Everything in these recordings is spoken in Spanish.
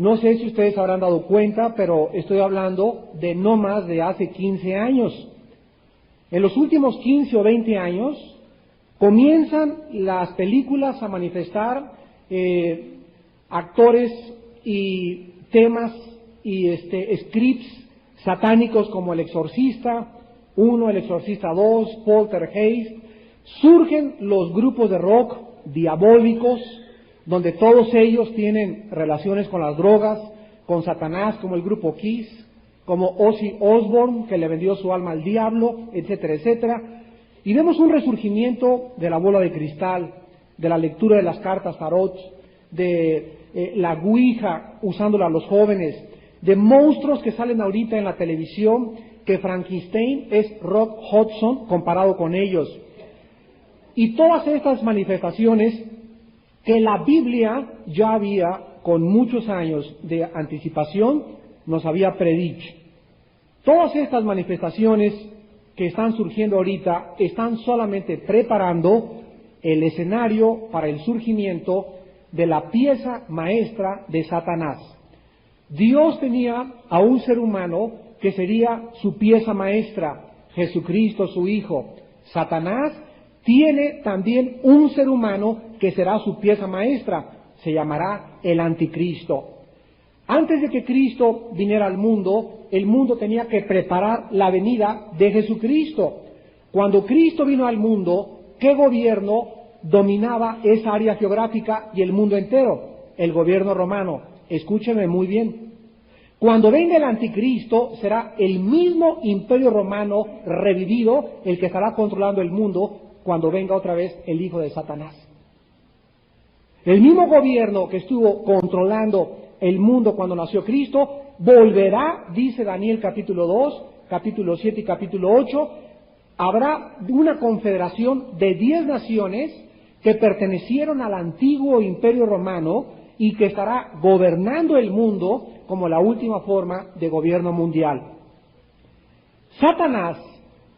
No sé si ustedes habrán dado cuenta, pero estoy hablando de no más de hace 15 años. En los últimos 15 o 20 años comienzan las películas a manifestar actores y temas y scripts satánicos como El Exorcista 1, El Exorcista 2, Poltergeist. Surgen los grupos de rock diabólicos, donde todos ellos tienen relaciones con las drogas, con Satanás, como el grupo Kiss, como Ozzy Osbourne, que le vendió su alma al diablo, etcétera, etcétera. Y vemos un resurgimiento de la bola de cristal, de la lectura de las cartas tarot, de la ouija usándola a los jóvenes, de monstruos que salen ahorita en la televisión, que Frankenstein es Rock Hudson comparado con ellos. Y todas estas manifestaciones que la Biblia ya había, con muchos años de anticipación, nos había predicho. Todas estas manifestaciones que están surgiendo ahorita están solamente preparando el escenario para el surgimiento de la pieza maestra de Satanás. Dios tenía a un ser humano que sería su pieza maestra, Jesucristo su Hijo. Satanás tiene también un ser humano que será su pieza maestra, se llamará el Anticristo. Antes de que Cristo viniera al mundo, el mundo tenía que preparar la venida de Jesucristo. Cuando Cristo vino al mundo, ¿qué gobierno dominaba esa área geográfica y el mundo entero? El gobierno romano. Escúcheme muy bien. Cuando venga el Anticristo, será el mismo imperio romano revivido el que estará controlando el mundo cuando venga otra vez el hijo de Satanás. El mismo gobierno que estuvo controlando el mundo cuando nació Cristo, volverá, dice Daniel capítulo 2, capítulo 7 y capítulo 8, habrá una confederación de 10 naciones que pertenecieron al antiguo imperio romano y que estará gobernando el mundo como la última forma de gobierno mundial. Satanás,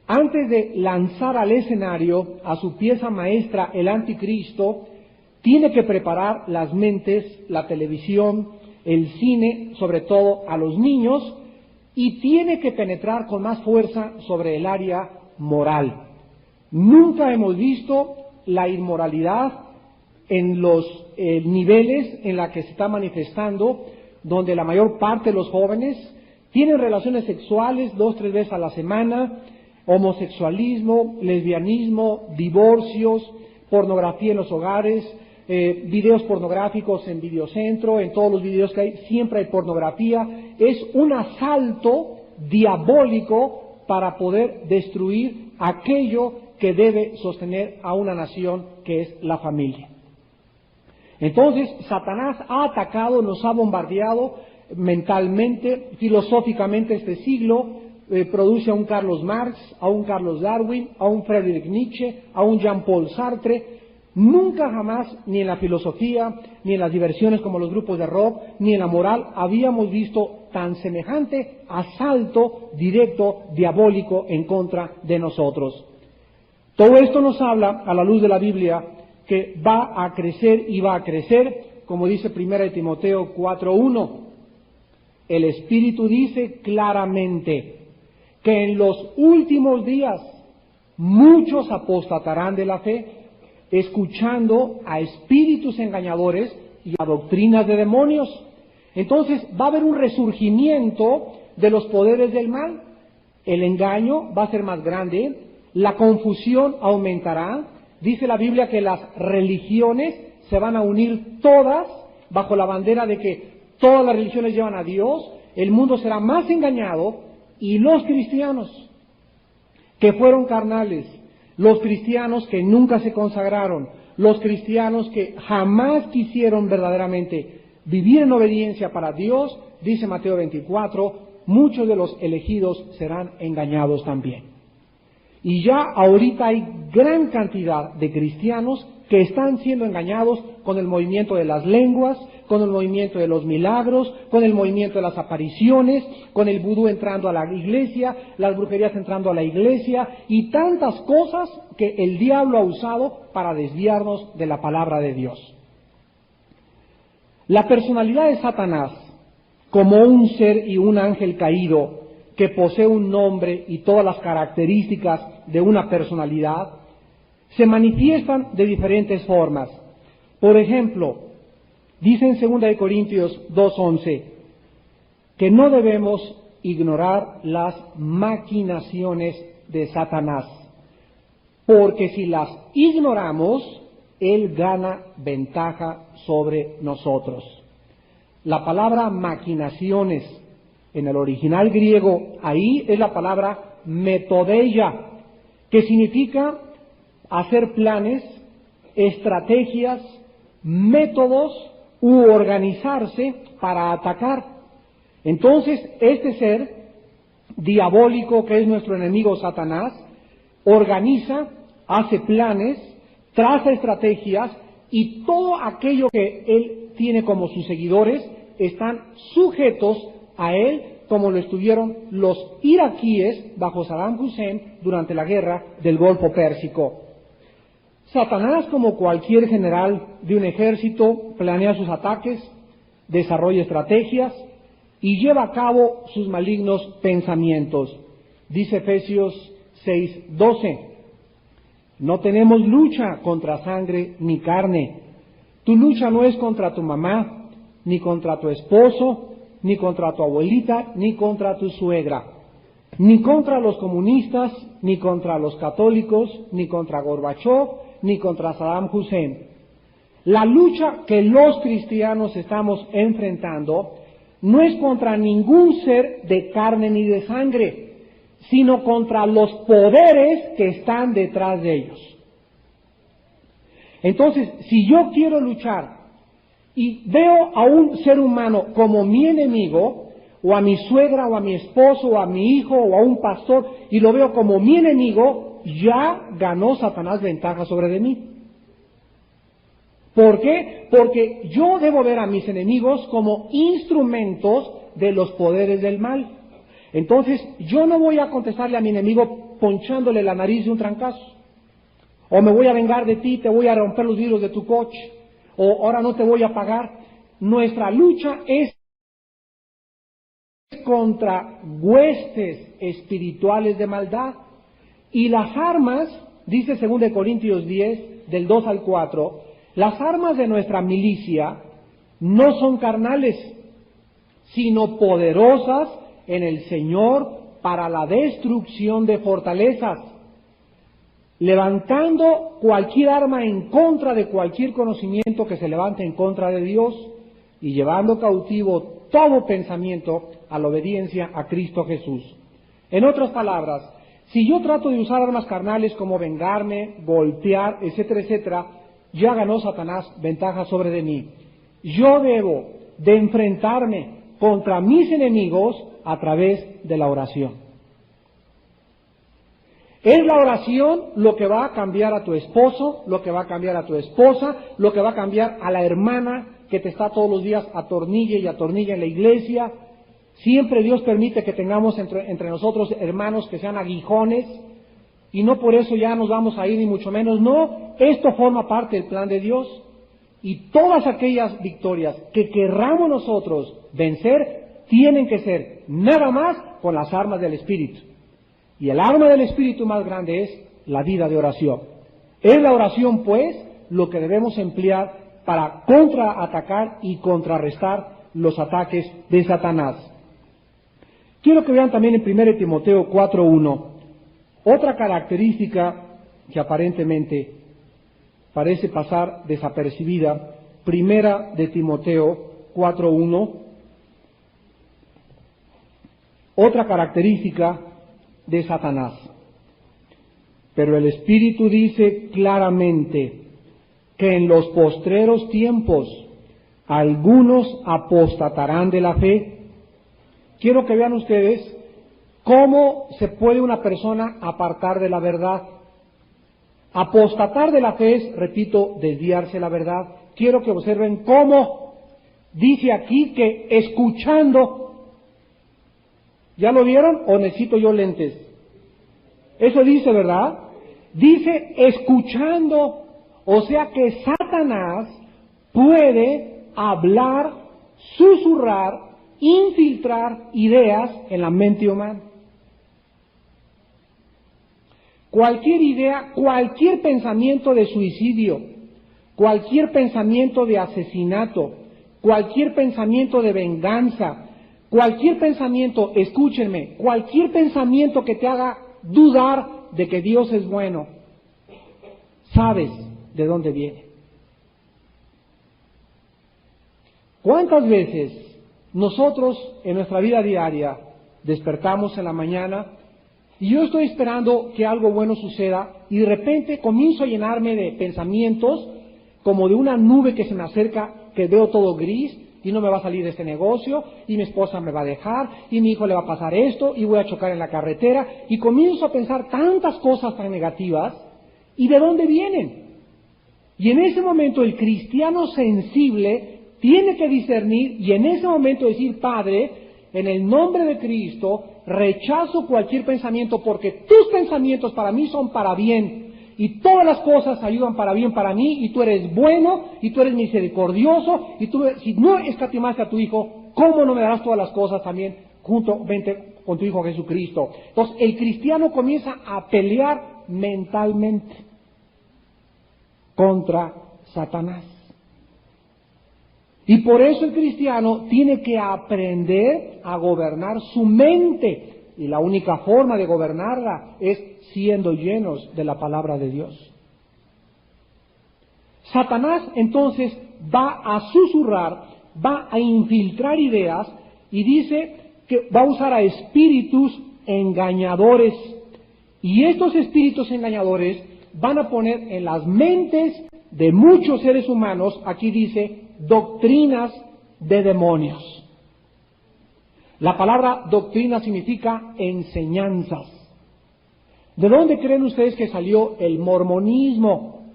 antes de lanzar al escenario a su pieza maestra, el Anticristo, tiene que preparar las mentes, la televisión, el cine, sobre todo a los niños, y tiene que penetrar con más fuerza sobre el área moral. Nunca hemos visto la inmoralidad en los niveles en la que se está manifestando, donde la mayor parte de los jóvenes tienen relaciones sexuales 2-3 veces a la semana, homosexualismo, lesbianismo, divorcios, pornografía en los hogares, videos pornográficos en Videocentro, en todos los videos que hay, siempre hay pornografía. Es un asalto diabólico para poder destruir aquello que debe sostener a una nación, que es la familia. Entonces, Satanás ha atacado, nos ha bombardeado mentalmente, filosóficamente este siglo, produce a un Carlos Marx, a un Carlos Darwin, a un Friedrich Nietzsche, a un Jean-Paul Sartre. Nunca jamás, ni en la filosofía, ni en las diversiones como los grupos de rock, ni en la moral, habíamos visto tan semejante asalto directo, diabólico, en contra de nosotros. Todo esto nos habla, a la luz de la Biblia, que va a crecer y va a crecer, como dice 1 Timoteo 4:1. El Espíritu dice claramente que en los últimos días muchos apostatarán de la fe, escuchando a espíritus engañadores y a doctrinas de demonios. Entonces va a haber un resurgimiento de los poderes del mal. El engaño va a ser más grande, la confusión aumentará. Dice la Biblia que las religiones se van a unir todas bajo la bandera de que todas las religiones llevan a Dios. El mundo será más engañado, y los cristianos que fueron carnales, los cristianos que nunca se consagraron, los cristianos que jamás quisieron verdaderamente vivir en obediencia para Dios, dice Mateo 24, muchos de los elegidos serán engañados también. Y ya ahorita hay gran cantidad de cristianos que están siendo engañados con el movimiento de las lenguas, con el movimiento de los milagros, con el movimiento de las apariciones, con el vudú entrando a la iglesia, las brujerías entrando a la iglesia, y tantas cosas que el diablo ha usado para desviarnos de la palabra de Dios. La personalidad de Satanás como un ser y un ángel caído que posee un nombre y todas las características de una personalidad, se manifiestan de diferentes formas. Por ejemplo, dice en 2 Corintios 2:11 que no debemos ignorar las maquinaciones de Satanás, porque si las ignoramos, él gana ventaja sobre nosotros. La palabra maquinaciones en el original griego, ahí es la palabra metodeia, que significa hacer planes, estrategias, métodos u organizarse para atacar. Entonces, este ser diabólico que es nuestro enemigo Satanás, organiza, hace planes, traza estrategias y todo aquello que él tiene como sus seguidores están sujetos a él, como lo estuvieron los iraquíes bajo Saddam Hussein durante la guerra del Golfo Pérsico. Satanás, como cualquier general de un ejército, planea sus ataques, desarrolla estrategias y lleva a cabo sus malignos pensamientos. Dice Efesios 6:12, no tenemos lucha contra sangre ni carne. Tu lucha no es contra tu mamá, ni contra tu esposo, ni contra tu abuelita, ni contra tu suegra, ni contra los comunistas, ni contra los católicos, ni contra Gorbachov, ni contra Saddam Hussein. La lucha que los cristianos estamos enfrentando no es contra ningún ser de carne ni de sangre, sino contra los poderes que están detrás de ellos. Entonces, si yo quiero luchar y veo a un ser humano como mi enemigo, o a mi suegra, o a mi esposo, o a mi hijo, o a un pastor, y lo veo como mi enemigo, ya ganó Satanás ventaja sobre de mí. ¿Por qué? Porque yo debo ver a mis enemigos como instrumentos de los poderes del mal. Entonces, yo no voy a contestarle a mi enemigo ponchándole la nariz de un trancazo. O me voy a vengar de ti, te voy a romper los vidrios de tu coche. O ahora no te voy a pagar. Nuestra lucha es contra huestes espirituales de maldad. Y las armas, dice 2 Corintios 10, del 2 al 4, las armas de nuestra milicia no son carnales, sino poderosas en el Señor para la destrucción de fortalezas, levantando cualquier arma en contra de cualquier conocimiento que se levante en contra de Dios y llevando cautivo todo pensamiento a la obediencia a Cristo Jesús. En otras palabras, si yo trato de usar armas carnales como vengarme, golpear, etcétera, etcétera, ya ganó Satanás ventaja sobre de mí. Yo debo de enfrentarme contra mis enemigos a través de la oración. Es la oración lo que va a cambiar a tu esposo, lo que va a cambiar a tu esposa, lo que va a cambiar a la hermana que te está todos los días atornilla y atornilla en la iglesia. Siempre Dios permite que tengamos entre nosotros hermanos que sean aguijones, y no por eso ya nos vamos a ir, ni mucho menos. No, esto forma parte del plan de Dios. Y todas aquellas victorias que querramos nosotros vencer, tienen que ser nada más con las armas del Espíritu. Y el arma del Espíritu más grande es la vida de oración. Es la oración, pues, lo que debemos emplear para contraatacar y contrarrestar los ataques de Satanás. Quiero que vean también en 1 Timoteo 4:1, otra característica que aparentemente parece pasar desapercibida. 1 Timoteo 4:1, otra característica de Satanás. Pero el Espíritu dice claramente que en los postreros tiempos algunos apostatarán de la fe. Quiero que vean ustedes cómo se puede una persona apartar de la verdad. Apostatar de la fe es, repito, desviarse de la verdad. Quiero que observen cómo dice aquí que escuchando. ¿Ya lo vieron o necesito yo lentes? Eso dice, ¿verdad? Dice escuchando. O sea que Satanás puede hablar, susurrar infiltrar ideas en la mente humana. Cualquier idea, cualquier pensamiento de suicidio, cualquier pensamiento de asesinato, cualquier pensamiento de venganza, cualquier pensamiento, escúchenme, cualquier pensamiento que te haga dudar de que Dios es bueno, sabes de dónde viene. ¿Cuántas veces nosotros en nuestra vida diaria despertamos en la mañana y yo estoy esperando que algo bueno suceda y de repente comienzo a llenarme de pensamientos como de una nube que se me acerca, que veo todo gris y no me va a salir de este negocio y mi esposa me va a dejar y mi hijo le va a pasar esto y voy a chocar en la carretera y comienzo a pensar tantas cosas tan negativas? ¿Y de dónde vienen? Y en ese momento el cristiano sensible tiene que discernir y en ese momento decir: Padre, en el nombre de Cristo, rechazo cualquier pensamiento porque tus pensamientos para mí son para bien y todas las cosas ayudan para bien para mí y tú eres bueno y tú eres misericordioso y tú, si no escatimaste a tu Hijo, ¿cómo no me darás todas las cosas también juntamente con tu Hijo Jesucristo? Entonces el cristiano comienza a pelear mentalmente contra Satanás. Y por eso el cristiano tiene que aprender a gobernar su mente. Y la única forma de gobernarla es siendo llenos de la palabra de Dios. Satanás entonces va a susurrar, va a infiltrar ideas y dice que va a usar a espíritus engañadores. Y estos espíritus engañadores van a poner en las mentes de muchos seres humanos, aquí dice, doctrinas de demonios. La palabra doctrina significa enseñanzas. ¿De dónde creen ustedes que salió el mormonismo,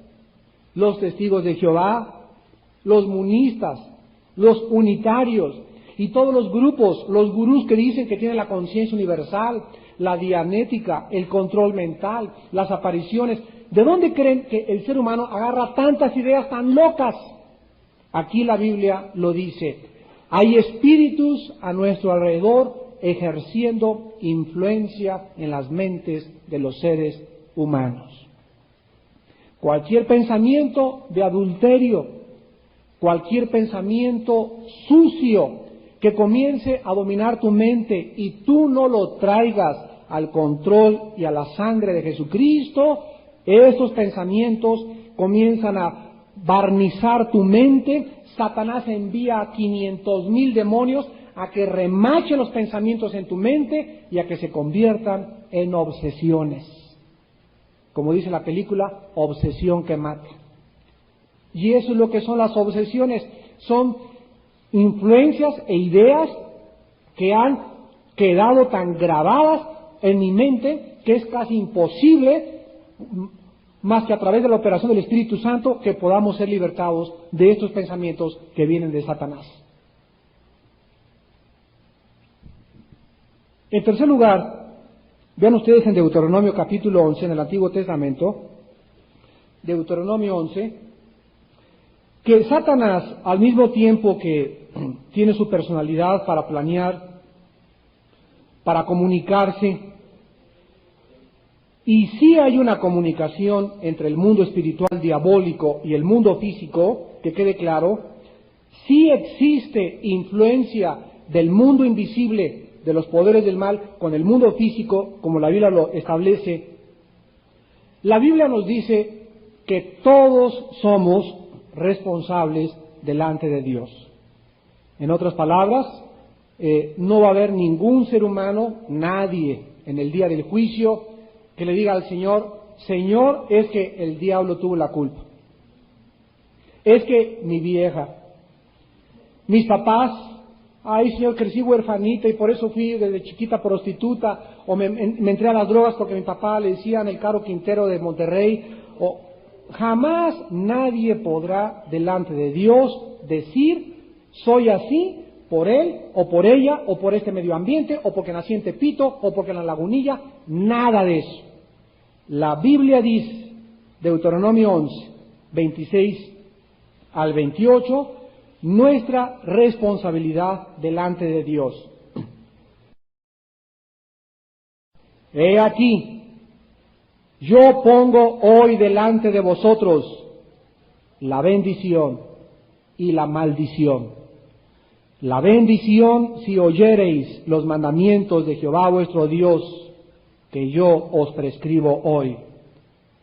los testigos de Jehová, los munistas, los unitarios y todos los grupos, los gurús que dicen que tienen la conciencia universal, la dianética, el control mental, las apariciones? ¿De dónde creen que el ser humano agarra tantas ideas tan locas? Aquí la Biblia lo dice. Hay espíritus a nuestro alrededor ejerciendo influencia en las mentes de los seres humanos. Cualquier pensamiento de adulterio, cualquier pensamiento sucio que comience a dominar tu mente y tú no lo traigas al control y a la sangre de Jesucristo, esos pensamientos comienzan a barnizar tu mente. Satanás envía a 500,000 demonios a que remachen los pensamientos en tu mente y a que se conviertan en obsesiones. Como dice la película, obsesión que mata. Y eso es lo que son las obsesiones. Son influencias e ideas que han quedado tan grabadas en mi mente que es casi imposible, más que a través de la operación del Espíritu Santo, que podamos ser libertados de estos pensamientos que vienen de Satanás. En tercer lugar, vean ustedes en Deuteronomio capítulo 11, en el Antiguo Testamento, Deuteronomio 11, que Satanás, al mismo tiempo que tiene su personalidad para planear, para comunicarse, y sí hay una comunicación entre el mundo espiritual diabólico y el mundo físico, que quede claro, sí existe influencia del mundo invisible, de los poderes del mal, con el mundo físico, como la Biblia lo establece. La Biblia nos dice que todos somos responsables delante de Dios. En otras palabras, no va a haber ningún ser humano, nadie, en el día del juicio, que le diga al Señor: Señor, es que el diablo tuvo la culpa. Es que mi vieja, mis papás, ay Señor, crecí huerfanita y por eso fui desde chiquita prostituta, o me entré a las drogas porque mi papá le decían el Caro Quintero de Monterrey, o jamás nadie podrá delante de Dios decir: soy así por él, o por ella, o por este medio ambiente, o porque nací en Tepito, o porque en la Lagunilla. Nada de eso. La Biblia dice, Deuteronomio 11, 26 al 28, nuestra responsabilidad delante de Dios. He aquí, yo pongo hoy delante de vosotros la bendición y la maldición. La bendición si oyereis los mandamientos de Jehová vuestro Dios, que yo os prescribo hoy.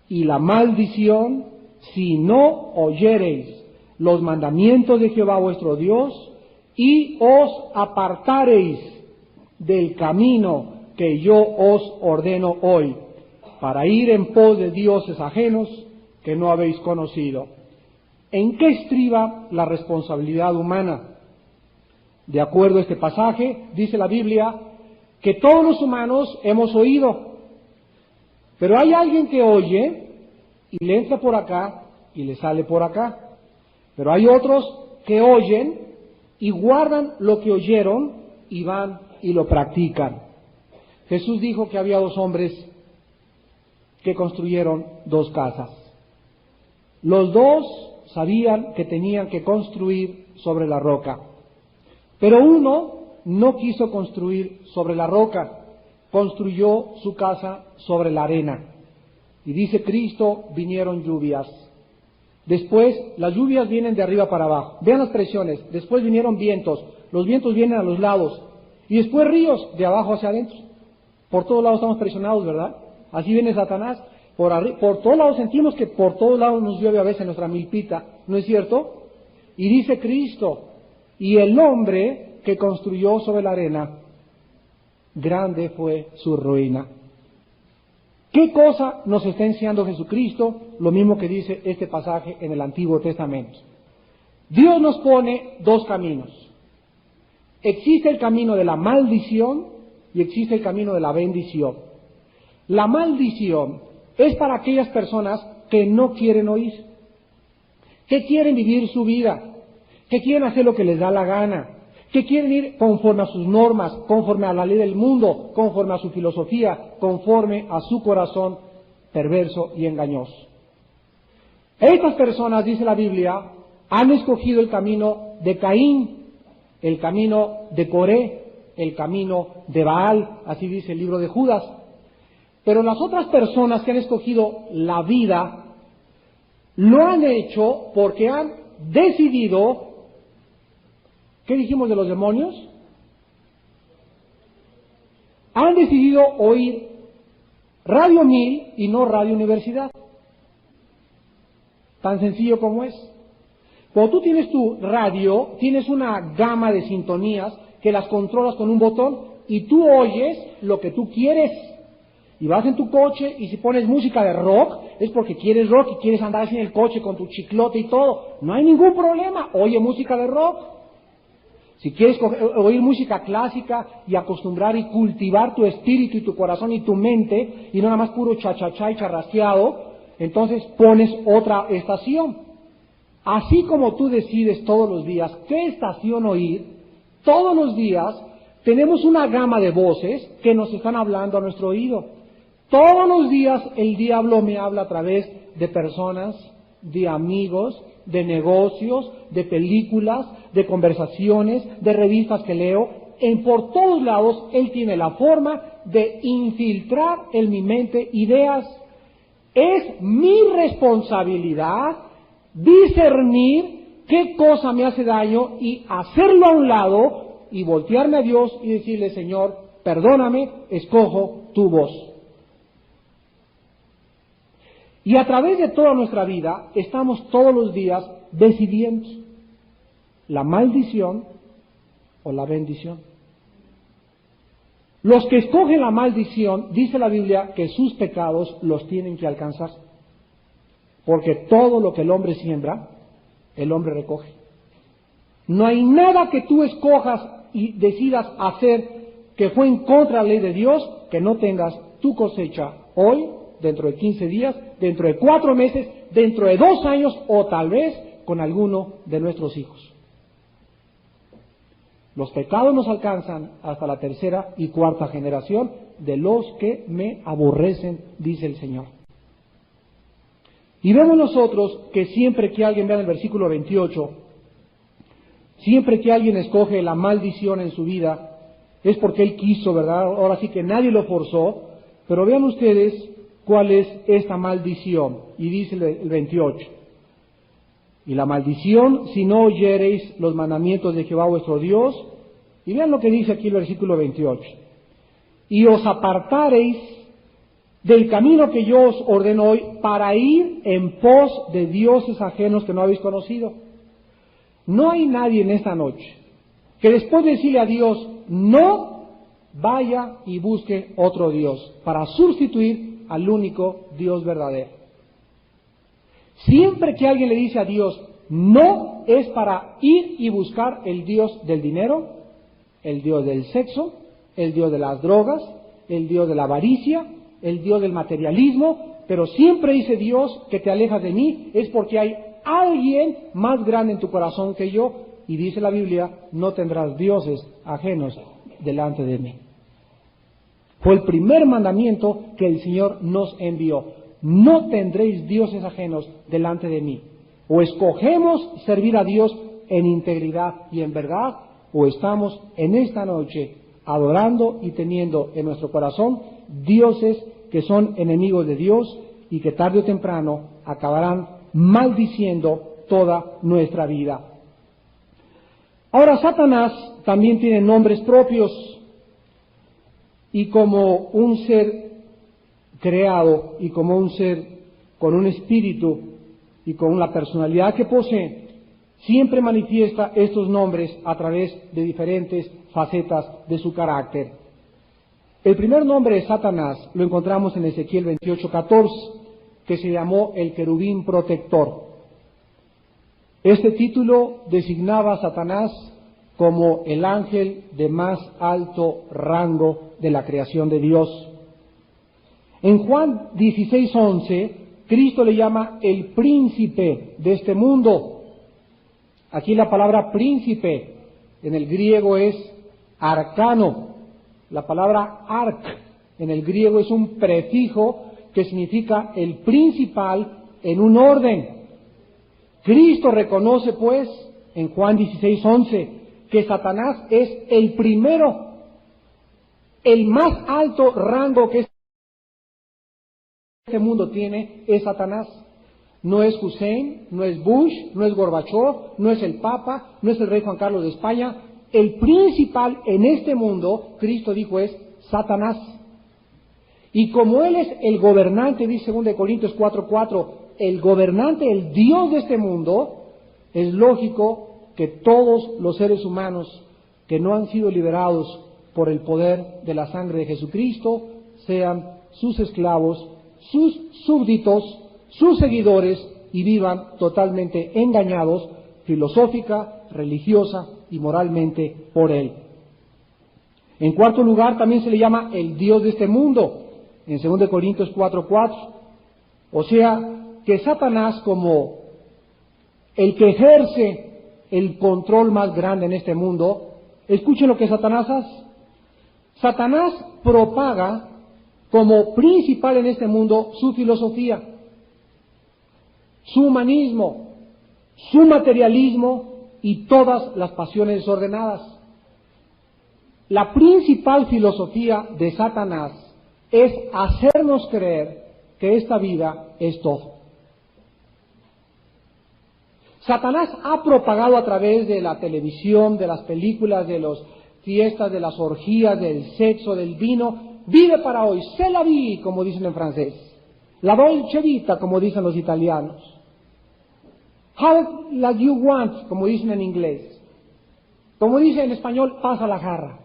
Y la maldición si no oyereis los mandamientos de Jehová vuestro Dios y os apartareis del camino que yo os ordeno hoy, para ir en pos de dioses ajenos que no habéis conocido. ¿En qué estriba la responsabilidad humana? De acuerdo a este pasaje, dice la Biblia que todos los humanos hemos oído, pero hay alguien que oye y le entra por acá y le sale por acá. Pero hay otros que oyen y guardan lo que oyeron y van y lo practican. Jesús dijo que había dos hombres que construyeron dos casas. Los dos sabían que tenían que construir sobre la roca, pero uno no quiso construir sobre la roca, construyó su casa sobre la arena. Y dice Cristo, vinieron lluvias. Después, las lluvias vienen de arriba para abajo. Vean las presiones. Después vinieron vientos. Los vientos vienen a los lados. Y después ríos, de abajo hacia adentro. Por todos lados estamos presionados, ¿verdad? Así viene Satanás. Por todos lados sentimos que por todos lados nos llueve a veces nuestra milpita. ¿No es cierto? Y dice Cristo, y el hombre que construyó sobre la arena, grande fue su ruina. ¿Qué cosa nos está enseñando Jesucristo? Lo mismo que dice este pasaje en el Antiguo Testamento. Dios nos pone dos caminos. Existe el camino de la maldición y existe el camino de la bendición. La maldición es para aquellas personas que no quieren oír, que quieren vivir su vida, que quieren hacer lo que les da la gana, que quieren ir conforme a sus normas, conforme a la ley del mundo, conforme a su filosofía, conforme a su corazón perverso y engañoso. Estas personas, dice la Biblia, han escogido el camino de Caín, el camino de Coré, el camino de Baal, así dice el libro de Judas. Pero las otras personas que han escogido la vida, lo han hecho porque han decidido. ¿Qué dijimos de los demonios? Han decidido oír Radio 1000 y no Radio Universidad. Tan sencillo como es. Cuando tú tienes tu radio, tienes una gama de sintonías que las controlas con un botón y tú oyes lo que tú quieres. Y vas en tu coche y si pones música de rock, es porque quieres rock y quieres andar así en el coche con tu chiclote y todo. No hay ningún problema, oye música de rock. Si quieres oír música clásica y acostumbrar y cultivar tu espíritu y tu corazón y tu mente, y no nada más puro cha-cha-cha y charrasqueado, entonces pones otra estación. Así como tú decides todos los días qué estación oír, todos los días tenemos una gama de voces que nos están hablando a nuestro oído. Todos los días el diablo me habla a través de personas, de amigos, de negocios, de películas, de conversaciones, de revistas que leo. Por todos lados él tiene la forma de infiltrar en mi mente ideas. Es mi responsabilidad discernir qué cosa me hace daño y hacerlo a un lado y voltearme a Dios y decirle, Señor, perdóname, escojo tu voz. Y a través de toda nuestra vida estamos todos los días decidiendo la maldición o la bendición. Los que escogen la maldición, dice la Biblia, que sus pecados los tienen que alcanzar. Porque todo lo que el hombre siembra, el hombre recoge. No hay nada que tú escojas y decidas hacer que fue en contra de la ley de Dios, que no tengas tu cosecha hoy, dentro de 15 días, dentro de 4 meses, dentro de 2 años o tal vez con alguno de nuestros hijos. Los pecados nos alcanzan hasta la 3ª y 4ª generación de los que me aborrecen, dice el Señor. Y vemos nosotros que siempre que alguien vea el versículo 28, Siempre que alguien escoge la maldición en su vida, es porque él quiso, ¿verdad? Ahora sí que nadie lo forzó, pero vean ustedes cuál es esta maldición. Y dice el 28. Y la maldición, si no oyereis los mandamientos de Jehová vuestro Dios, y vean lo que dice aquí el versículo 28. Y os apartareis del camino que yo os ordeno hoy para ir en pos de dioses ajenos que no habéis conocido. No hay nadie en esta noche que después de decirle a Dios, no, vaya y busque otro Dios para sustituir al único Dios verdadero. Siempre que alguien le dice a Dios, no, es para ir y buscar el Dios del dinero, el Dios del sexo, el Dios de las drogas, el Dios de la avaricia, el Dios del materialismo, pero siempre dice Dios que te alejas de mí, es porque hay alguien más grande en tu corazón que yo, y dice la Biblia, no tendrás dioses ajenos delante de mí. Fue el primer mandamiento que el Señor nos envió. No tendréis dioses ajenos delante de mí. O escogemos servir a Dios en integridad y en verdad, o estamos en esta noche adorando y teniendo en nuestro corazón dioses que son enemigos de Dios y que tarde o temprano acabarán maldiciendo toda nuestra vida. Ahora, Satanás también tiene nombres propios, y como un ser creado y como un ser con un espíritu y con la personalidad que posee, siempre manifiesta estos nombres a través de diferentes facetas de su carácter. El primer nombre de Satanás lo encontramos en Ezequiel 28:14, que se llamó el querubín protector. Este título designaba a Satanás como el ángel de más alto rango de la creación de Dios. En Juan 16:11, Cristo le llama el príncipe de este mundo. Aquí la palabra príncipe en el griego es arcano. La palabra arc en el griego es un prefijo que significa el principal en un orden. Cristo reconoce pues en Juan 16:11 que Satanás es el primero, el más alto rango que este mundo tiene es Satanás. No es Hussein, no es Bush, no es Gorbachov, no es el Papa, no es el rey Juan Carlos de España. El principal en este mundo, Cristo dijo, es Satanás. Y como Él es el gobernante, dice 2 Corintios 4:4, el gobernante, el Dios de este mundo, es lógico que todos los seres humanos que no han sido liberados por el poder de la sangre de Jesucristo sean sus esclavos, sus súbditos, sus seguidores, y vivan totalmente engañados filosófica, religiosa y moralmente por Él. En cuarto lugar, también se le llama el Dios de este mundo, en 2 Corintios 4:4. O sea, que Satanás, como el que ejerce el control más grande en este mundo, escuchen lo que Satanás hace. Satanás propaga como principal en este mundo su filosofía, su humanismo, su materialismo y todas las pasiones desordenadas. La principal filosofía de Satanás es hacernos creer que esta vida es todo. Satanás ha propagado a través de la televisión, de las películas, de las fiestas, de las orgías, del sexo, del vino, vive para hoy, c'est la vie, como dicen en francés, la dolce vita, como dicen los italianos, have like you want, como dicen en inglés, como dice en español, pasa la jarra.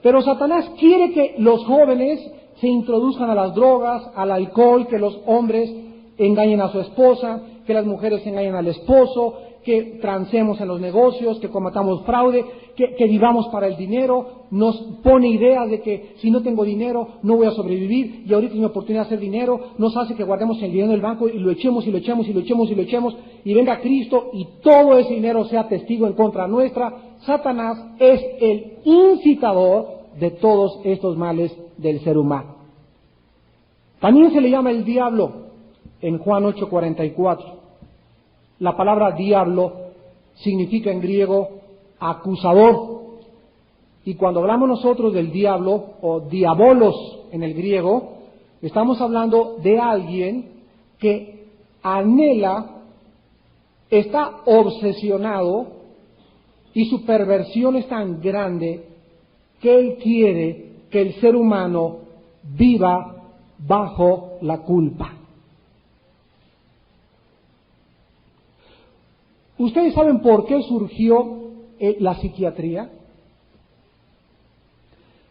Pero Satanás quiere que los jóvenes se introduzcan a las drogas, al alcohol, que los hombres engañen a su esposa, que las mujeres engañen al esposo, que transemos en los negocios, que cometamos fraude, que vivamos para el dinero. Nos pone ideas de que si no tengo dinero no voy a sobrevivir, y ahorita es mi oportunidad de hacer dinero. Nos hace que guardemos el dinero en el banco y lo echemos y lo echemos y lo echemos y lo echemos, y venga Cristo y todo ese dinero sea testigo en contra nuestra. Satanás es el incitador de todos estos males del ser humano. También se le llama el diablo en Juan 8:44. La palabra diablo significa en griego acusador. Y cuando hablamos nosotros del diablo o diabolos en el griego, estamos hablando de alguien que anhela, está obsesionado y su perversión es tan grande que él quiere que el ser humano viva bajo la culpa. ¿Ustedes saben por qué surgió la psiquiatría?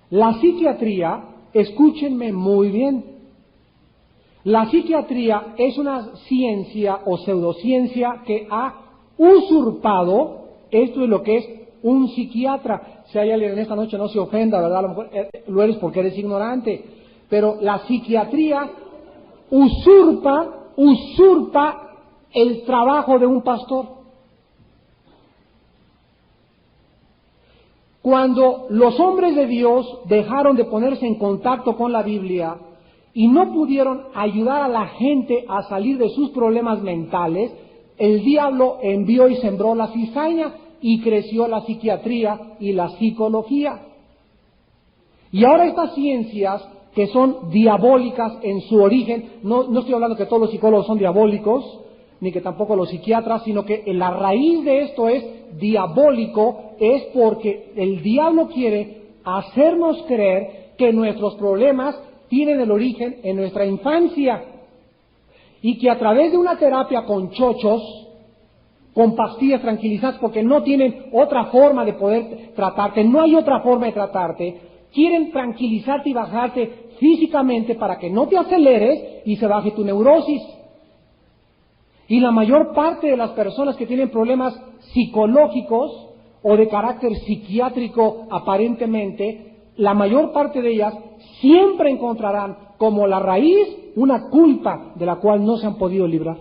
La psiquiatría, escúchenme muy bien, la psiquiatría es una ciencia o pseudociencia que ha usurpado esto de lo que es un psiquiatra. Si hay alguien en esta noche, no se ofenda, ¿verdad? A lo mejor lo eres porque eres ignorante, pero la psiquiatría usurpa el trabajo de un pastor. Cuando los hombres de Dios dejaron de ponerse en contacto con la Biblia y no pudieron ayudar a la gente a salir de sus problemas mentales, el diablo envió y sembró la cizaña y creció la psiquiatría y la psicología. Y ahora estas ciencias que son diabólicas en su origen, no estoy hablando que todos los psicólogos son diabólicos, ni que tampoco los psiquiatras, sino que la raíz de esto es diabólico, es porque el diablo quiere hacernos creer que nuestros problemas tienen el origen en nuestra infancia y que a través de una terapia con chochos, con pastillas tranquilizantes, porque no tienen otra forma de poder tratarte, no hay otra forma de tratarte, quieren tranquilizarte y bajarte físicamente para que no te aceleres y se baje tu neurosis. Y la mayor parte de las personas que tienen problemas psicológicos o de carácter psiquiátrico aparentemente, la mayor parte de ellas siempre encontrarán como la raíz una culpa de la cual no se han podido librar.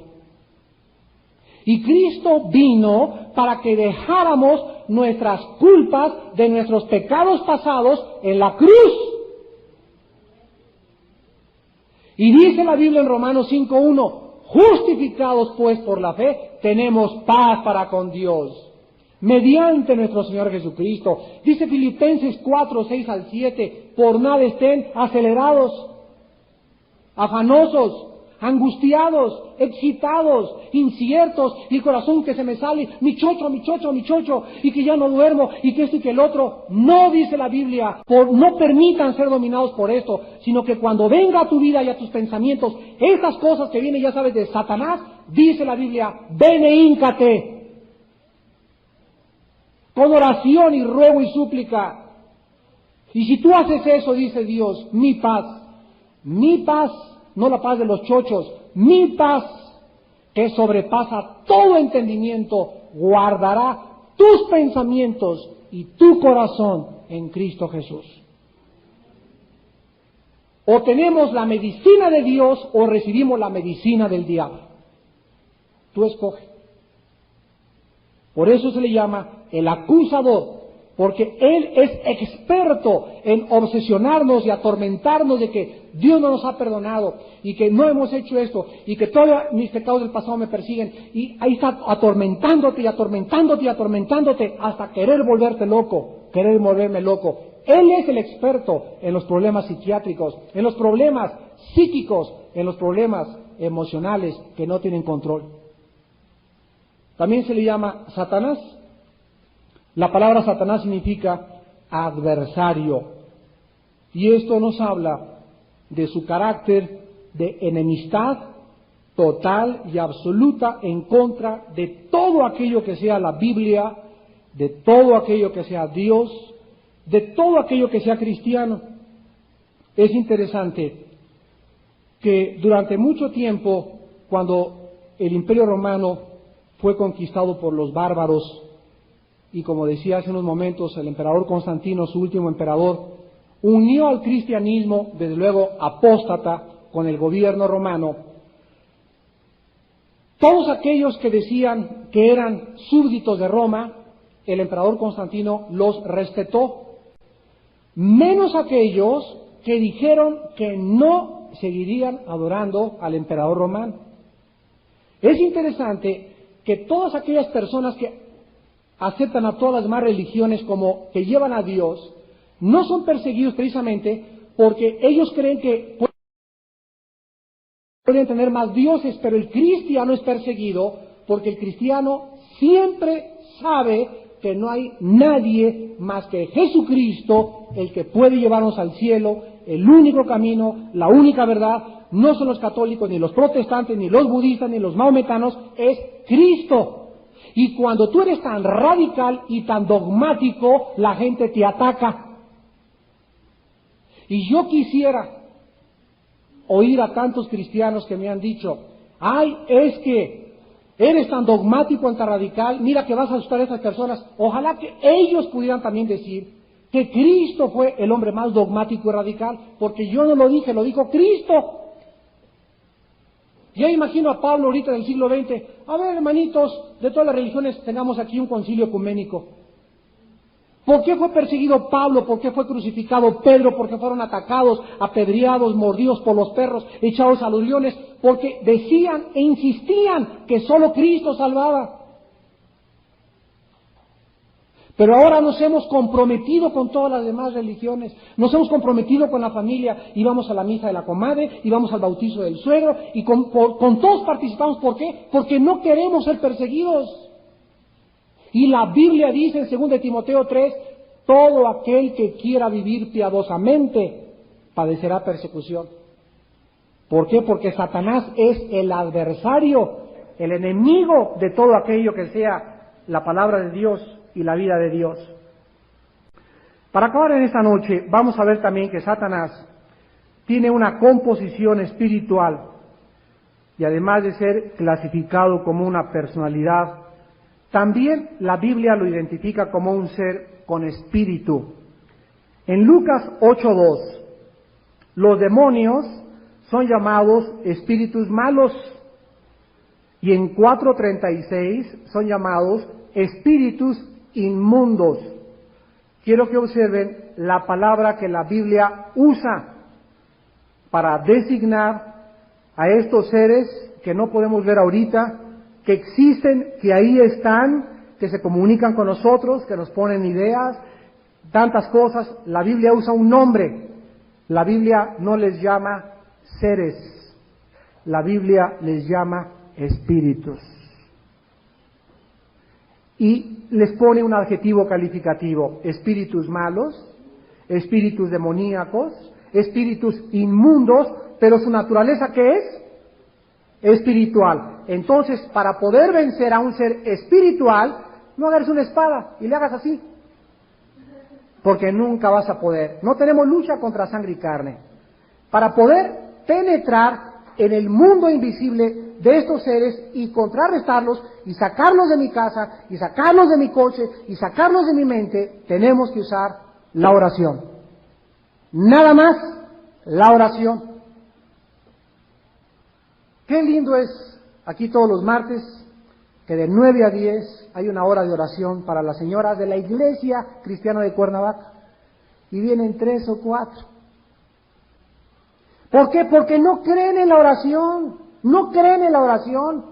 Y Cristo vino para que dejáramos nuestras culpas de nuestros pecados pasados en la cruz. Y dice la Biblia en Romanos 5:1, justificados pues por la fe, tenemos paz para con Dios, mediante nuestro Señor Jesucristo. Dice Filipenses 4:6-7, por nada estén acelerados, afanosos, angustiados, excitados, inciertos, y el corazón que se me sale, mi chocho, y que ya no duermo, y que esto y que el otro. No, dice la Biblia, no permitan ser dominados por esto, sino que cuando venga a tu vida y a tus pensamientos, estas cosas que vienen, ya sabes, de Satanás, dice la Biblia, ven e híncate, con oración y ruego y súplica. Y si tú haces eso, dice Dios, mi paz, no la paz de los chochos, mi paz, que sobrepasa todo entendimiento, guardará tus pensamientos y tu corazón en Cristo Jesús. O tenemos la medicina de Dios o recibimos la medicina del diablo. Tú escoge. Por eso se le llama el acusador, porque él es experto en obsesionarnos y atormentarnos de que Dios no nos ha perdonado y que no hemos hecho esto y que todos mis pecados del pasado me persiguen, y ahí está atormentándote hasta querer volverte loco, querer volverme loco. Él es el experto en los problemas psiquiátricos, en los problemas psíquicos, en los problemas emocionales que no tienen control. También se le llama Satanás. La palabra Satanás significa adversario, y esto nos habla de su carácter de enemistad total y absoluta en contra de todo aquello que sea la Biblia, de todo aquello que sea Dios, de todo aquello que sea cristiano. Es interesante que durante mucho tiempo, cuando el Imperio Romano fue conquistado por los bárbaros, y como decía hace unos momentos, el emperador Constantino, su último emperador, unió al cristianismo, desde luego apóstata, con el gobierno romano. Todos aquellos que decían que eran súbditos de Roma, el emperador Constantino los respetó, menos aquellos que dijeron que no seguirían adorando al emperador romano. Es interesante que todas aquellas personas que aceptan a todas las demás religiones como que llevan a Dios, no son perseguidos precisamente porque ellos creen que pueden tener más dioses, pero el cristiano es perseguido porque el cristiano siempre sabe que no hay nadie más que Jesucristo el que puede llevarnos al cielo, el único camino, la única verdad. No son los católicos, ni los protestantes, ni los budistas, ni los maometanos, es Cristo. Y cuando tú eres tan radical y tan dogmático, la gente te ataca. Y yo quisiera oír a tantos cristianos que me han dicho, ay, es que eres tan dogmático, tan radical, mira que vas a asustar a esas personas. Ojalá que ellos pudieran también decir que Cristo fue el hombre más dogmático y radical, porque yo no lo dije, lo dijo Cristo. Ya imagino a Pablo ahorita del siglo XX, a ver, hermanitos, de todas las religiones tengamos aquí un concilio ecuménico. ¿Por qué fue perseguido Pablo? ¿Por qué fue crucificado Pedro? ¿Por qué fueron atacados, apedreados, mordidos por los perros, echados a los leones? Porque decían e insistían que solo Cristo salvaba. Pero ahora nos hemos comprometido con todas las demás religiones, nos hemos comprometido con la familia, y vamos a la misa de la comadre, y vamos al bautizo del suegro, y con todos participamos. ¿Por qué? Porque no queremos ser perseguidos. Y la Biblia dice en 2 Timoteo 3, todo aquel que quiera vivir piadosamente padecerá persecución. ¿Por qué? Porque Satanás es el adversario, el enemigo de todo aquello que sea la palabra de Dios y la vida de Dios. Para acabar en esta noche, vamos a ver también que Satanás tiene una composición espiritual, y además de ser clasificado como una personalidad, también la Biblia lo identifica como un ser con espíritu. En Lucas 8:2, los demonios son llamados espíritus malos, y en 4:36 son llamados espíritus inmundos. Quiero que observen la palabra que la Biblia usa para designar a estos seres que no podemos ver ahorita, que existen, que ahí están, que se comunican con nosotros, que nos ponen ideas, tantas cosas. La Biblia usa un nombre. La Biblia no les llama seres, la Biblia les llama espíritus. Y les pone un adjetivo calificativo: espíritus malos, espíritus demoníacos, espíritus inmundos, pero su naturaleza, ¿qué es? Espiritual. Entonces, para poder vencer a un ser espiritual, no agarres una espada y le hagas así, porque nunca vas a poder. No tenemos lucha contra sangre y carne. Para poder penetrar en el mundo invisible de estos seres y contrarrestarlos y sacarlos de mi casa y sacarlos de mi coche y sacarlos de mi mente, tenemos que usar la oración. Nada más, la oración. Qué lindo es aquí todos los martes que de 9 a 10 hay una hora de oración para las señoras de la Iglesia Cristiana de Cuernavaca, y vienen 3 o 4. ¿Por qué? Porque no creen en la oración, no creen en la oración.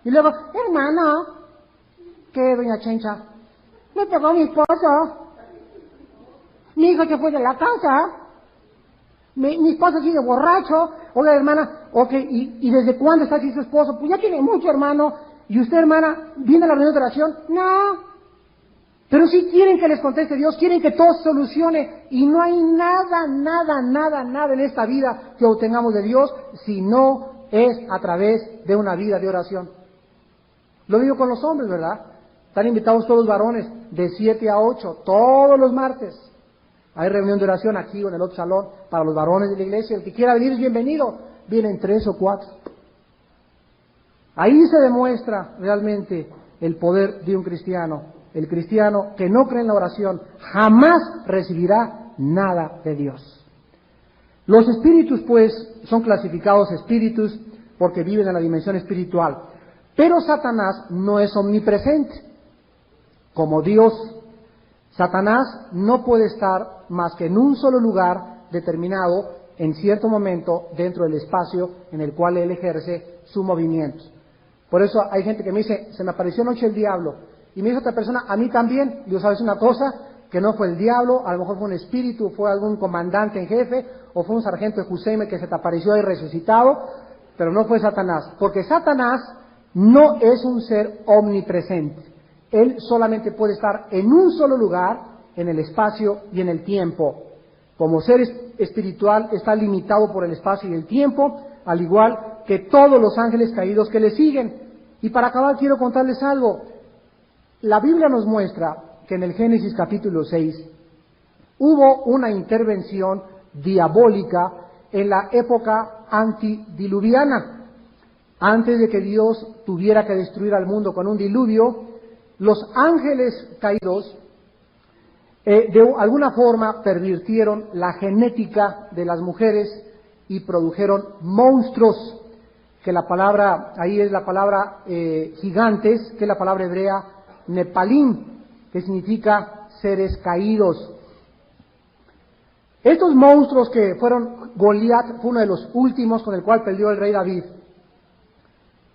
Y luego, hermana, ¿qué, doña Chencha? Me pegó mi esposo, mi hijo se fue de la casa, mi esposo sigue borracho. Oiga, hermana, ¿y desde cuándo está así su esposo? Pues ya tiene mucho, hermano. ¿Y usted, hermana, viene a la reunión de oración? No. Pero sí quieren que les conteste Dios, quieren que todo se solucione, y no hay nada en esta vida que obtengamos de Dios si no es a través de una vida de oración. Lo digo con los hombres, ¿verdad? Están invitados todos los varones de 7 a 8, todos los martes. Hay reunión de oración aquí o en el otro salón para los varones de la iglesia. El que quiera venir es bienvenido. Vienen 3 o 4. Ahí se demuestra realmente el poder de un cristiano. El cristiano que no cree en la oración jamás recibirá nada de Dios. Los espíritus, pues, son clasificados espíritus porque viven en la dimensión espiritual. Pero Satanás no es omnipresente. Como Dios, Satanás no puede estar más que en un solo lugar determinado en cierto momento dentro del espacio en el cual él ejerce su movimiento. Por eso hay gente que me dice, se me apareció anoche el diablo. Y me dice otra persona, a mí también. Dios, ¿sabes una cosa? Que no fue el diablo, a lo mejor fue un espíritu, fue algún comandante en jefe, o fue un sargento de Juseime que se te apareció ahí resucitado, pero no fue Satanás. Porque Satanás no es un ser omnipresente. Él solamente puede estar en un solo lugar, en el espacio y en el tiempo. Como ser espiritual está limitado por el espacio y el tiempo, al igual que todos los ángeles caídos que le siguen. Y para acabar quiero contarles algo. La Biblia nos muestra que en el Génesis capítulo 6 hubo una intervención diabólica en la época antediluviana. Antes de que Dios tuviera que destruir al mundo con un diluvio, los ángeles caídos de alguna forma pervirtieron la genética de las mujeres y produjeron monstruos, que la palabra, ahí es la palabra gigantes, que es la palabra hebrea Nepalim, que significa seres caídos. Estos monstruos que fueron, Goliat fue uno de los últimos con el cual peleó el rey David,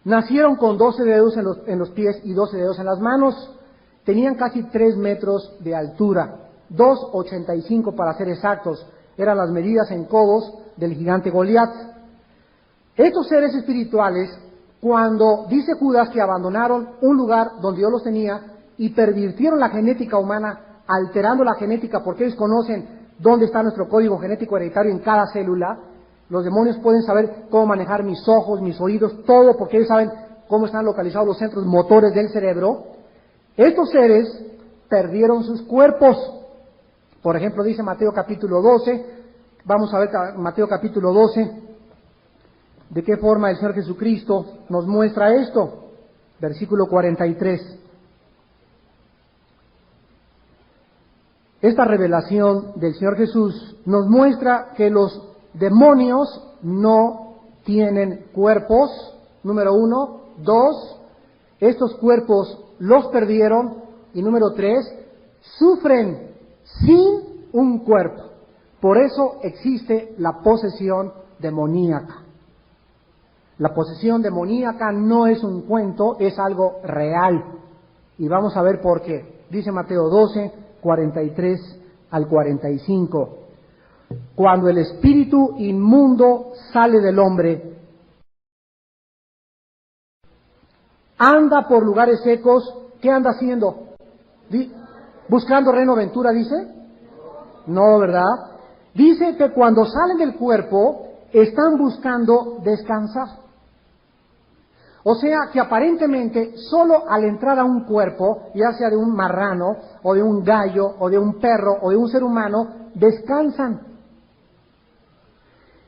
nacieron con 12 dedos en los pies y 12 dedos en las manos, tenían casi 3 metros de altura, 2,85 para ser exactos, eran las medidas en codos del gigante Goliat. Estos seres espirituales, cuando dice Judas que abandonaron un lugar donde Dios los tenía y pervirtieron la genética humana, alterando la genética porque ellos conocen dónde está nuestro código genético hereditario en cada célula, los demonios pueden saber cómo manejar mis ojos, mis oídos, todo, porque ellos saben cómo están localizados los centros motores del cerebro. Estos seres perdieron sus cuerpos. Por ejemplo, dice Mateo capítulo 12, vamos a ver Mateo capítulo 12, de qué forma el Señor Jesucristo nos muestra esto. Versículo 43. Esta revelación del Señor Jesús nos muestra que los demonios no tienen cuerpos, número 1. 2, estos cuerpos los perdieron. Y número 3, sufren sin un cuerpo. Por eso existe la posesión demoníaca. La posesión demoníaca no es un cuento, es algo real. Y vamos a ver por qué. Dice Mateo 12, 43 al 45. Cuando el espíritu inmundo sale del hombre, anda por lugares secos. ¿Qué anda haciendo? ¿Buscando reino aventura, dice? No, ¿verdad? Dice que cuando salen del cuerpo, están buscando descansar. O sea que aparentemente solo al entrar a un cuerpo, ya sea de un marrano, o de un gallo, o de un perro, o de un ser humano, descansan.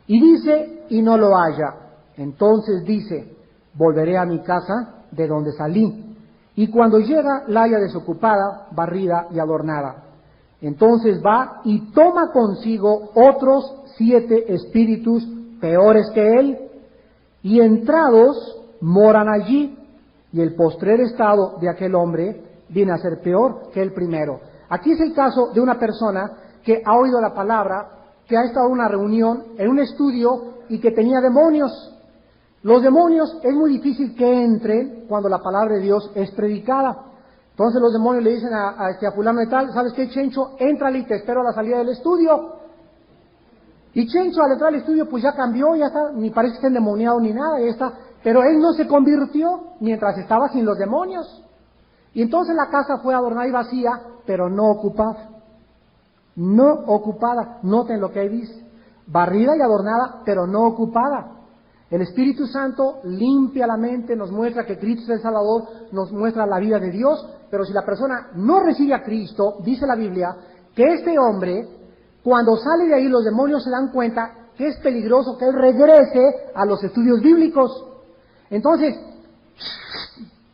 Y dice, y no lo halla. Entonces dice, volveré a mi casa de donde salí. Y cuando llega, la halla desocupada, barrida y adornada. Entonces va y toma consigo otros 7 espíritus peores que él, y entrados moran allí, y el postrer estado de aquel hombre viene a ser peor que el primero. Aquí es el caso de una persona que ha oído la palabra, que ha estado en una reunión, en un estudio, y que tenía demonios. Los demonios es muy difícil que entren cuando la palabra de Dios es predicada. Entonces los demonios le dicen a fulano de tal, ¿sabes qué, Chencho? Éntrale y te espero a la salida del estudio. Y Chencho al entrar al estudio pues ya cambió, ya está, ni parece que esté endemoniado ni nada, ya está. Pero él no se convirtió mientras estaba sin los demonios. Y entonces la casa fue adornada y vacía, pero no ocupada. No ocupada, noten lo que ahí dice. Barrida y adornada, pero no ocupada. El Espíritu Santo limpia la mente, nos muestra que Cristo es el Salvador, nos muestra la vida de Dios, pero si la persona no recibe a Cristo, dice la Biblia, que este hombre, cuando sale de ahí los demonios se dan cuenta que es peligroso que él regrese a los estudios bíblicos. Entonces,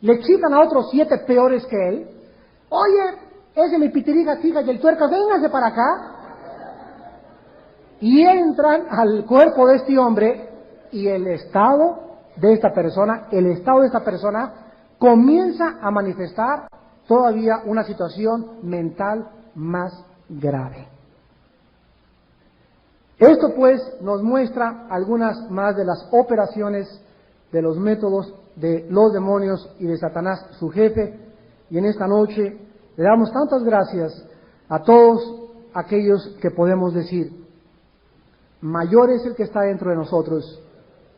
le citan a otros 7 peores que él. Oye, ese mi pitiriga, chica y el tuercas, vénganse para acá. Y entran al cuerpo de este hombre y el estado de esta persona comienza a manifestar todavía una situación mental más grave. Esto pues nos muestra algunas más de las operaciones de los métodos de los demonios y de Satanás, su jefe. Y en esta noche le damos tantas gracias a todos aquellos que podemos decir, mayor es el que está dentro de nosotros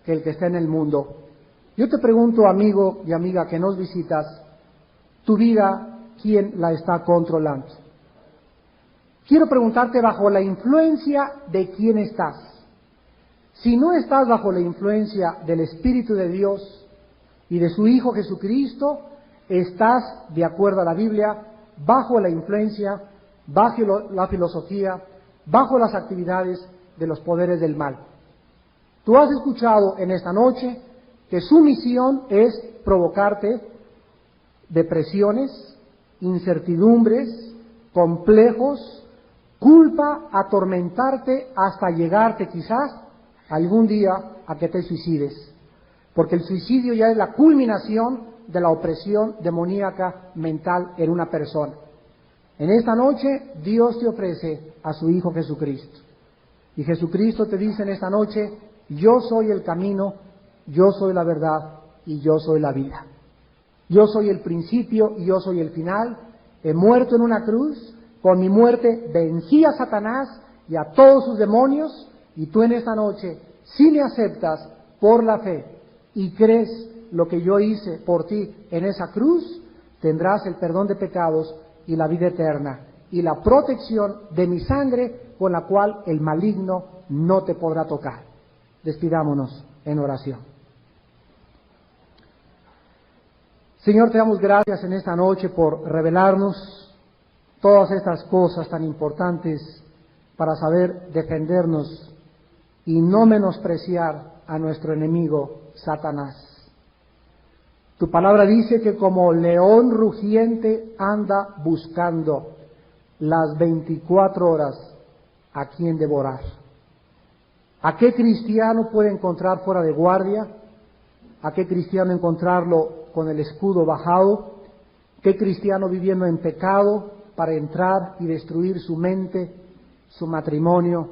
que el que está en el mundo. Yo te pregunto, amigo y amiga que nos visitas, tu vida, ¿quién la está controlando? Quiero preguntarte, ¿bajo la influencia de quién estás? Si no estás bajo la influencia del Espíritu de Dios y de su Hijo Jesucristo, estás, de acuerdo a la Biblia, bajo la influencia, bajo la filosofía, bajo las actividades de los poderes del mal. Tú has escuchado en esta noche que su misión es provocarte depresiones, incertidumbres, complejos, culpa, atormentarte hasta llegarte quizás algún día a que te suicides. Porque el suicidio ya es la culminación de la opresión demoníaca mental en una persona. En esta noche Dios te ofrece a su Hijo Jesucristo. Y Jesucristo te dice en esta noche, yo soy el camino, yo soy la verdad y yo soy la vida. Yo soy el principio y yo soy el final. He muerto en una cruz, con mi muerte vencí a Satanás y a todos sus demonios, y tú en esta noche, si me aceptas por la fe y crees lo que yo hice por ti en esa cruz, tendrás el perdón de pecados y la vida eterna y la protección de mi sangre con la cual el maligno no te podrá tocar. Despidámonos en oración. Señor, te damos gracias en esta noche por revelarnos todas estas cosas tan importantes para saber defendernos y no menospreciar a nuestro enemigo, Satanás. Tu palabra dice que como león rugiente anda buscando las 24 horas a quien devorar. ¿A qué cristiano puede encontrar fuera de guardia? ¿A qué cristiano encontrarlo con el escudo bajado? ¿Qué cristiano viviendo en pecado para entrar y destruir su mente, su matrimonio,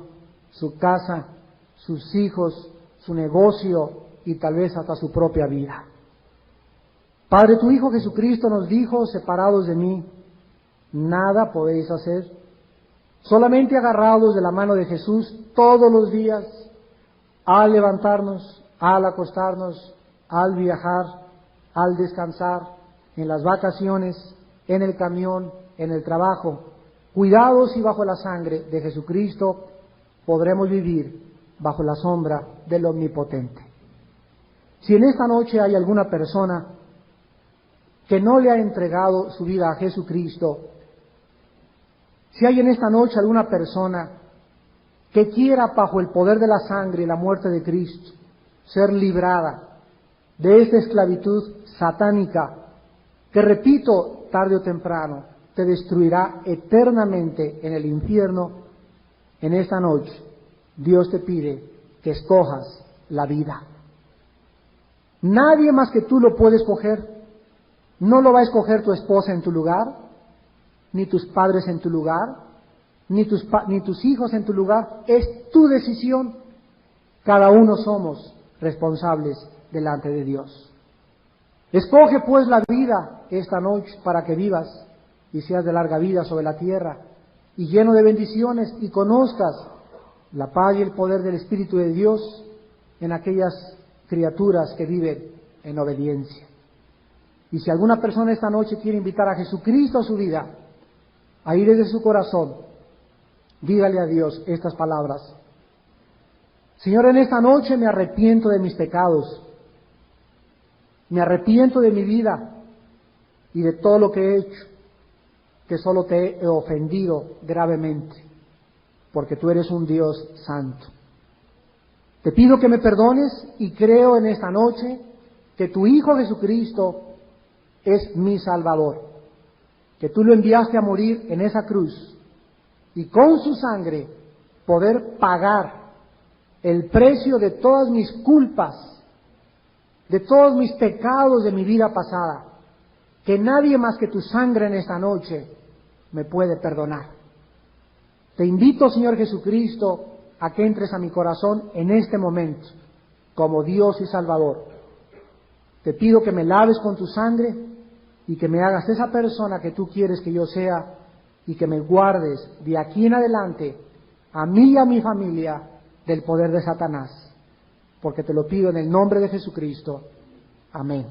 su casa, sus hijos, su negocio y tal vez hasta su propia vida? Padre, tu Hijo Jesucristo nos dijo, separados de mí, nada podéis hacer. Solamente agarrados de la mano de Jesús todos los días, al levantarnos, al acostarnos, al viajar, al descansar, en las vacaciones, en el camión, en el trabajo, cuidados y bajo la sangre de Jesucristo, podremos vivir bajo la sombra del Omnipotente. Si en esta noche hay alguna persona que no le ha entregado su vida a Jesucristo, si hay en esta noche alguna persona que quiera, bajo el poder de la sangre y la muerte de Cristo, ser librada de esta esclavitud satánica, que repito, tarde o temprano, te destruirá eternamente en el infierno, en esta noche, Dios te pide que escojas la vida. Nadie más que tú lo puede escoger. No lo va a escoger tu esposa en tu lugar, ni tus padres en tu lugar, ni tus hijos en tu lugar. Es tu decisión. Cada uno somos responsables delante de Dios. Escoge pues la vida esta noche para que vivas y seas de larga vida sobre la tierra y lleno de bendiciones y conozcas la paz y el poder del Espíritu de Dios en aquellas criaturas que viven en obediencia. Y si alguna persona esta noche quiere invitar a Jesucristo a su vida, a ir desde su corazón, dígale a Dios estas palabras. Señor, en esta noche me arrepiento de mis pecados, me arrepiento de mi vida y de todo lo que he hecho, que solo te he ofendido gravemente, porque tú eres un Dios santo. Te pido que me perdones y creo en esta noche que tu Hijo Jesucristo es mi Salvador, que tú lo enviaste a morir en esa cruz y con su sangre poder pagar el precio de todas mis culpas, de todos mis pecados de mi vida pasada, que nadie más que tu sangre en esta noche me puede perdonar. Te invito, Señor Jesucristo, a que entres a mi corazón en este momento como Dios y Salvador. Te pido que me laves con tu sangre y que me hagas esa persona que tú quieres que yo sea y que me guardes de aquí en adelante, a mí y a mi familia, del poder de Satanás. Porque te lo pido en el nombre de Jesucristo. Amén.